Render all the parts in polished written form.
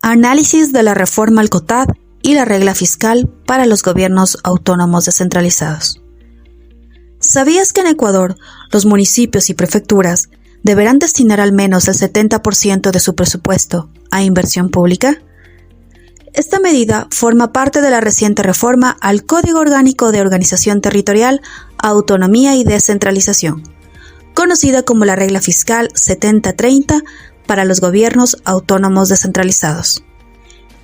Análisis de la reforma al COTAD y la regla fiscal para los gobiernos autónomos descentralizados. ¿Sabías que en Ecuador los municipios y prefecturas deberán destinar al menos el 70% de su presupuesto a inversión pública? Esta medida forma parte de la reciente reforma al Código Orgánico de Organización Territorial, Autonomía y Descentralización, conocida como la regla fiscal 70-30 para los gobiernos autónomos descentralizados.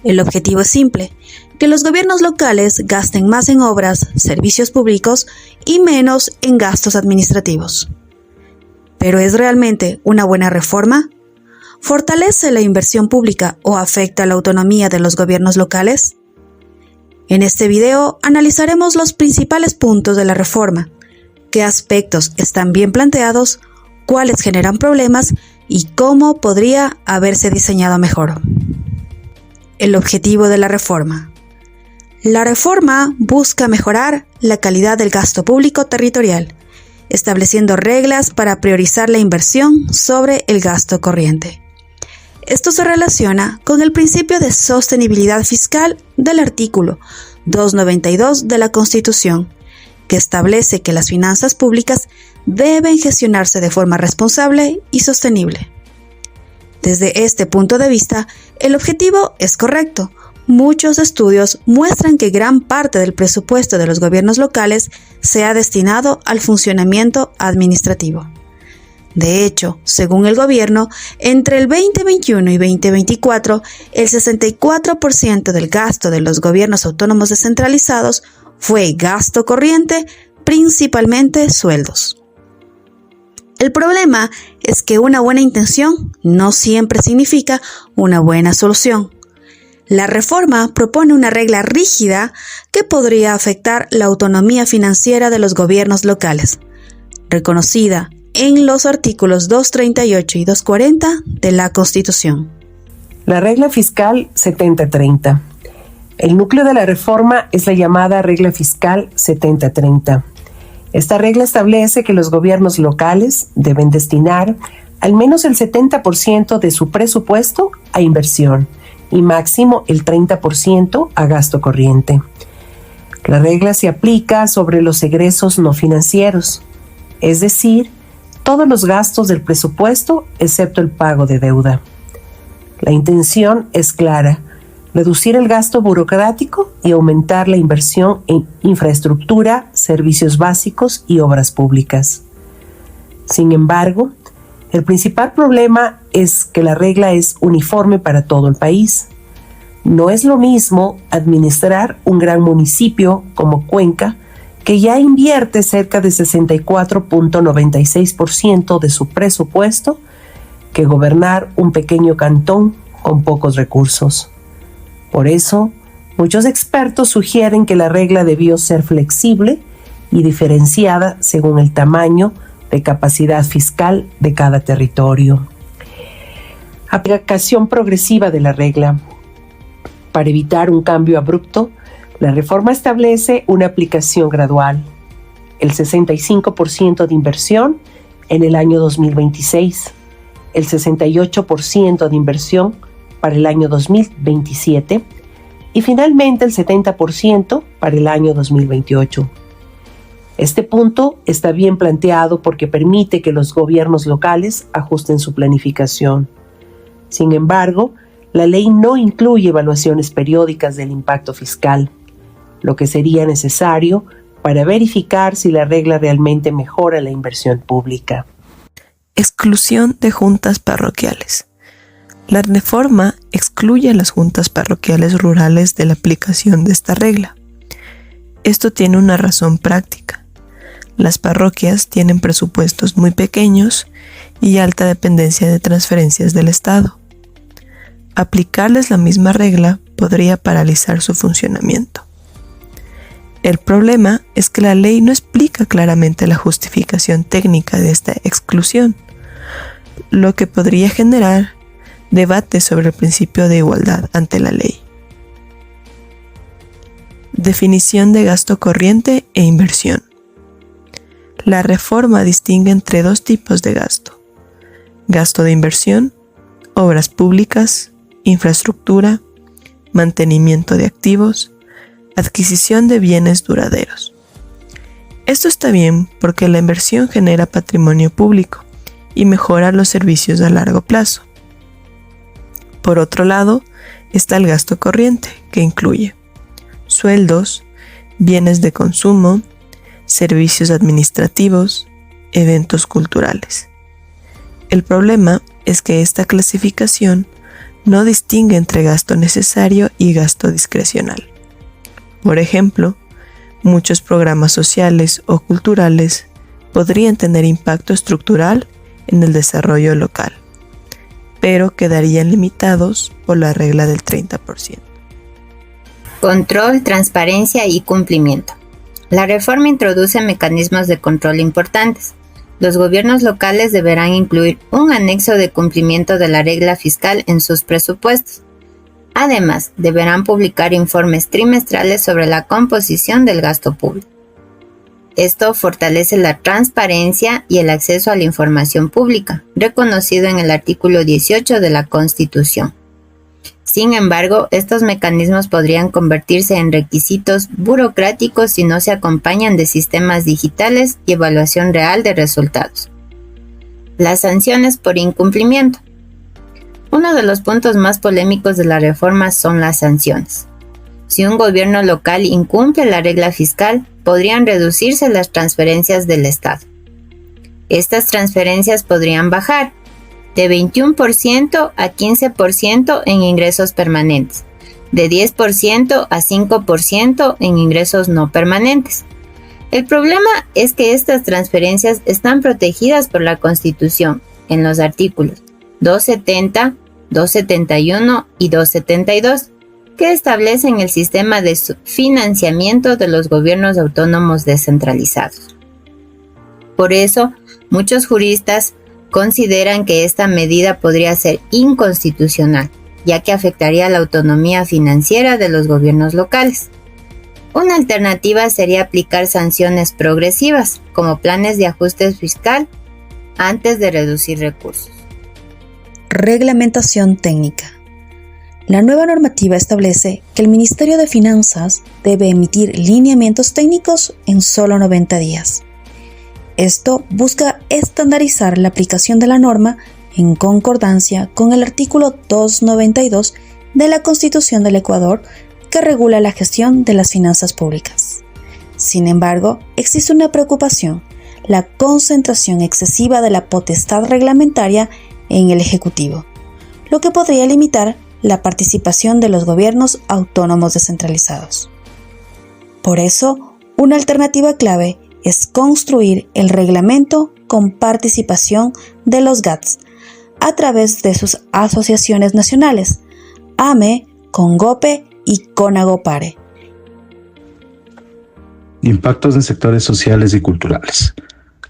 El objetivo es simple: que los gobiernos locales gasten más en obras, servicios públicos y menos en gastos administrativos. ¿Pero es realmente una buena reforma? ¿Fortalece la inversión pública o afecta la autonomía de los gobiernos locales? En este video analizaremos los principales puntos de la reforma, qué aspectos están bien planteados, cuáles generan problemas y cómo podría haberse diseñado mejor. El objetivo de la reforma. La reforma busca mejorar la calidad del gasto público territorial, estableciendo reglas para priorizar la inversión sobre el gasto corriente. Esto se relaciona con el principio de sostenibilidad fiscal del artículo 292 de la Constitución, que establece que las finanzas públicas deben gestionarse de forma responsable y sostenible. Desde este punto de vista, el objetivo es correcto. Muchos estudios muestran que gran parte del presupuesto de los gobiernos locales se ha destinado al funcionamiento administrativo. De hecho, según el gobierno, entre el 2021 y 2024, el 64% del gasto de los gobiernos autónomos descentralizados fue gasto corriente, principalmente sueldos. El problema es que una buena intención no siempre significa una buena solución. La reforma propone una regla rígida que podría afectar la autonomía financiera de los gobiernos locales, reconocida en los artículos 238 y 240 de la Constitución. La regla fiscal 70-30. El núcleo de la reforma es la llamada regla fiscal 70-30. Esta regla establece que los gobiernos locales deben destinar al menos el 70% de su presupuesto a inversión y máximo el 30% a gasto corriente. La regla se aplica sobre los egresos no financieros, es decir, todos los gastos del presupuesto excepto el pago de deuda. La intención es clara: reducir el gasto burocrático y aumentar la inversión en infraestructura, servicios básicos y obras públicas. Sin embargo, el principal problema es que la regla es uniforme para todo el país. No es lo mismo administrar un gran municipio como Cuenca, que ya invierte cerca de 64.96% de su presupuesto, que gobernar un pequeño cantón con pocos recursos. Por eso, muchos expertos sugieren que la regla debió ser flexible y diferenciada según el tamaño de capacidad fiscal de cada territorio. Aplicación progresiva de la regla. Para evitar un cambio abrupto, la reforma establece una aplicación gradual: el 65% de inversión en el año 2026, el 68% de inversión para el año 2027 y finalmente el 70% para el año 2028. Este punto está bien planteado porque permite que los gobiernos locales ajusten su planificación. Sin embargo, la ley no incluye evaluaciones periódicas del impacto fiscal, lo que sería necesario para verificar si la regla realmente mejora la inversión pública. Exclusión de juntas parroquiales. La reforma excluye a las juntas parroquiales rurales de la aplicación de esta regla. Esto tiene una razón práctica. Las parroquias tienen presupuestos muy pequeños y alta dependencia de transferencias del Estado. Aplicarles la misma regla podría paralizar su funcionamiento. El problema es que la ley no explica claramente la justificación técnica de esta exclusión, lo que podría generar debate sobre el principio de igualdad ante la ley. Definición de gasto corriente e inversión. La reforma distingue entre 2 tipos de gasto: gasto de inversión, obras públicas infraestructura, mantenimiento de activos, adquisición de bienes duraderos. Esto está bien porque la inversión genera patrimonio público y mejora los servicios a largo plazo. Por otro lado, está el gasto corriente, que incluye sueldos, bienes de consumo, servicios administrativos, eventos culturales. El problema es que esta clasificación no distingue entre gasto necesario y gasto discrecional. Por ejemplo, muchos programas sociales o culturales podrían tener impacto estructural en el desarrollo local, pero quedarían limitados por la regla del 30%. Control, transparencia y cumplimiento. La reforma introduce mecanismos de control importantes. Los gobiernos locales deberán incluir un anexo de cumplimiento de la regla fiscal en sus presupuestos. Además, deberán publicar informes trimestrales sobre la composición del gasto público. Esto fortalece la transparencia y el acceso a la información pública, reconocido en el artículo 18 de la Constitución. Sin embargo, estos mecanismos podrían convertirse en requisitos burocráticos si no se acompañan de sistemas digitales y evaluación real de resultados. Las sanciones por incumplimiento. Uno de los puntos más polémicos de la reforma son las sanciones. Si un gobierno local incumple la regla fiscal, podrían reducirse las transferencias del Estado. Estas transferencias podrían bajar de 21% a 15% en ingresos permanentes, de 10% a 5% en ingresos no permanentes. El problema es que estas transferencias están protegidas por la Constitución en los artículos 270, 271 y 272, que establecen el sistema de financiamiento de los gobiernos autónomos descentralizados. Por eso, muchos juristas consideran que esta medida podría ser inconstitucional, ya que afectaría la autonomía financiera de los gobiernos locales. Una alternativa sería aplicar sanciones progresivas, como planes de ajuste fiscal, antes de reducir recursos. Reglamentación técnica. La nueva normativa establece que el Ministerio de Finanzas debe emitir lineamientos técnicos en solo 90 días. Esto busca estandarizar la aplicación de la norma en concordancia con el artículo 292 de la Constitución del Ecuador, que regula la gestión de las finanzas públicas. Sin embargo, existe una preocupación: la concentración excesiva de la potestad reglamentaria en el Ejecutivo, lo que podría limitar la participación de los gobiernos autónomos descentralizados. Por eso, una alternativa clave es construir el reglamento con participación de los GATS a través de sus asociaciones nacionales, AME, CONGOPE y CONAGOPARE. Impactos en sectores sociales y culturales.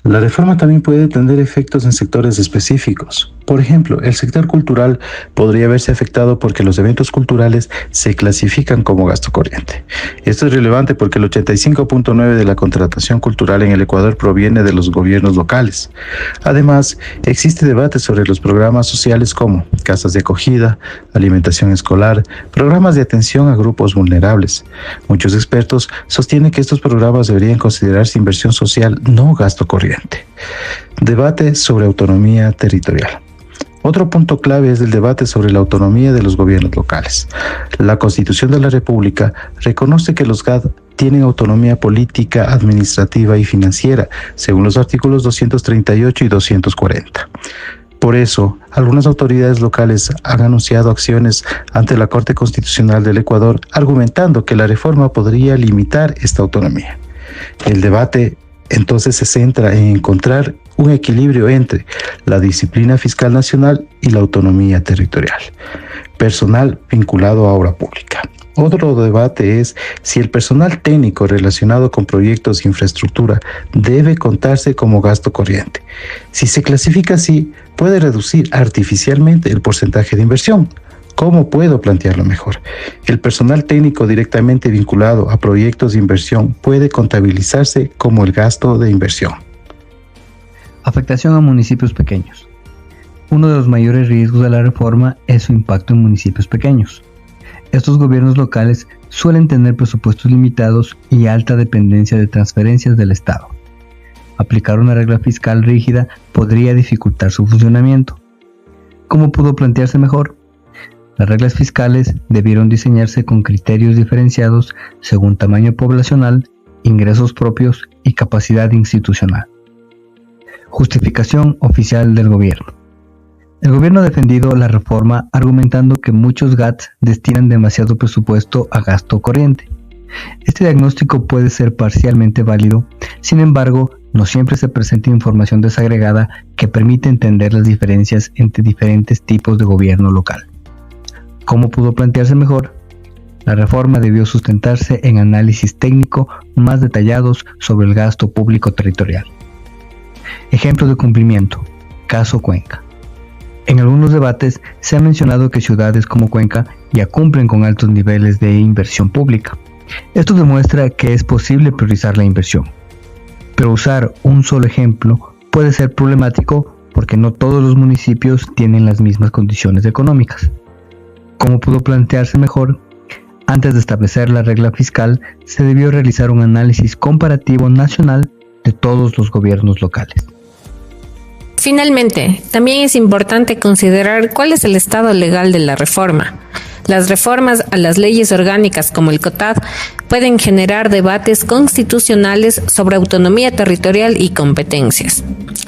La reforma también puede tener efectos en sectores específicos. Por ejemplo, el sector cultural podría verse afectado porque los eventos culturales se clasifican como gasto corriente. Esto es relevante porque el 85.9% de la contratación cultural en el Ecuador proviene de los gobiernos locales. Además, existe debate sobre los programas sociales como casas de acogida, alimentación escolar, programas de atención a grupos vulnerables. Muchos expertos sostienen que estos programas deberían considerarse inversión social, no gasto corriente. Debate sobre autonomía territorial. Otro punto clave es el debate sobre la autonomía de los gobiernos locales. La Constitución de la República reconoce que los GAD tienen autonomía política, administrativa y financiera, según los artículos 238 y 240. Por eso, algunas autoridades locales han anunciado acciones ante la Corte Constitucional del Ecuador, argumentando que la reforma podría limitar esta autonomía. El debate entonces se centra en encontrar un equilibrio entre la disciplina fiscal nacional y la autonomía territorial. Personal vinculado a obra pública. Otro debate es si el personal técnico relacionado con proyectos de infraestructura debe contarse como gasto corriente. Si se clasifica así, puede reducir artificialmente el porcentaje de inversión. ¿Cómo puedo plantearlo mejor? El personal técnico directamente vinculado a proyectos de inversión puede contabilizarse como el gasto de inversión. Afectación a municipios pequeños. uno de los mayores riesgos de la reforma es su impacto en municipios pequeños. Estos gobiernos locales suelen tener presupuestos limitados y alta dependencia de transferencias del Estado. Aplicar una regla fiscal rígida podría dificultar su funcionamiento. ¿Cómo pudo plantearse mejor? Las reglas fiscales debieron diseñarse con criterios diferenciados según tamaño poblacional, ingresos propios y capacidad institucional. Justificación oficial del gobierno. El gobierno ha defendido la reforma argumentando que muchos GATS destinan demasiado presupuesto a gasto corriente. Este diagnóstico puede ser parcialmente válido, sin embargo, no siempre se presenta información desagregada que permite entender las diferencias entre diferentes tipos de gobierno local. ¿Cómo pudo plantearse mejor? La reforma debió sustentarse en análisis técnico más detallados sobre el gasto público territorial. Ejemplo de cumplimiento. Caso Cuenca. En algunos debates se ha mencionado que ciudades como Cuenca ya cumplen con altos niveles de inversión pública. Esto demuestra que es posible priorizar la inversión. Pero usar un solo ejemplo puede ser problemático porque no todos los municipios tienen las mismas condiciones económicas. ¿Cómo pudo plantearse mejor? Antes de establecer la regla fiscal, se debió realizar un análisis comparativo nacional de todos los gobiernos locales. Finalmente, también es importante considerar cuál es el estado legal de la reforma. Las reformas a las leyes orgánicas como el COTAD pueden generar debates constitucionales sobre autonomía territorial y competencias.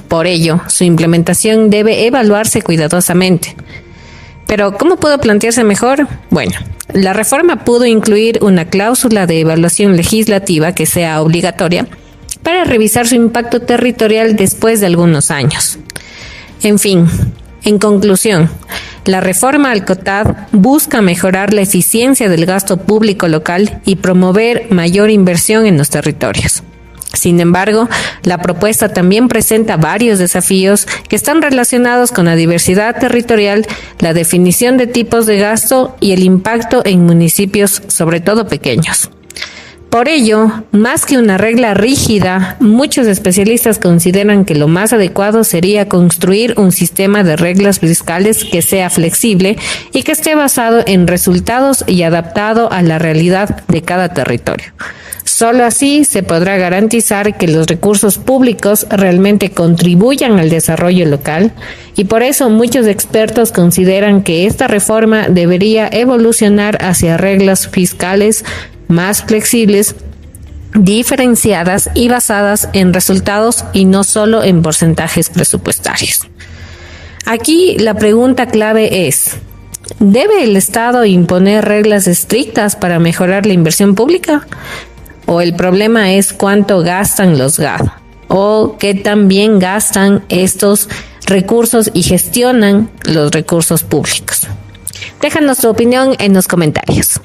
Por ello, su implementación debe evaluarse cuidadosamente. Pero, ¿cómo pudo plantearse mejor? Bueno, la reforma pudo incluir una cláusula de evaluación legislativa que sea obligatoria para revisar su impacto territorial después de algunos años. En fin, en conclusión, la reforma al COTAD busca mejorar la eficiencia del gasto público local y promover mayor inversión en los territorios. Sin embargo, la propuesta también presenta varios desafíos que están relacionados con la diversidad territorial, la definición de tipos de gasto y el impacto en municipios, sobre todo pequeños. Por ello, más que una regla rígida, muchos especialistas consideran que lo más adecuado sería construir un sistema de reglas fiscales que sea flexible y que esté basado en resultados y adaptado a la realidad de cada territorio. Solo así se podrá garantizar que los recursos públicos realmente contribuyan al desarrollo local y por eso muchos expertos consideran que esta reforma debería evolucionar hacia reglas fiscales más flexibles, diferenciadas y basadas en resultados y no solo en porcentajes presupuestarios. Aquí la pregunta clave es: ¿debe el Estado imponer reglas estrictas para mejorar la inversión pública? ¿O el problema es cuánto gastan los GAD? ¿O qué tan bien gastan estos recursos y gestionan los recursos públicos? Déjanos tu opinión en los comentarios.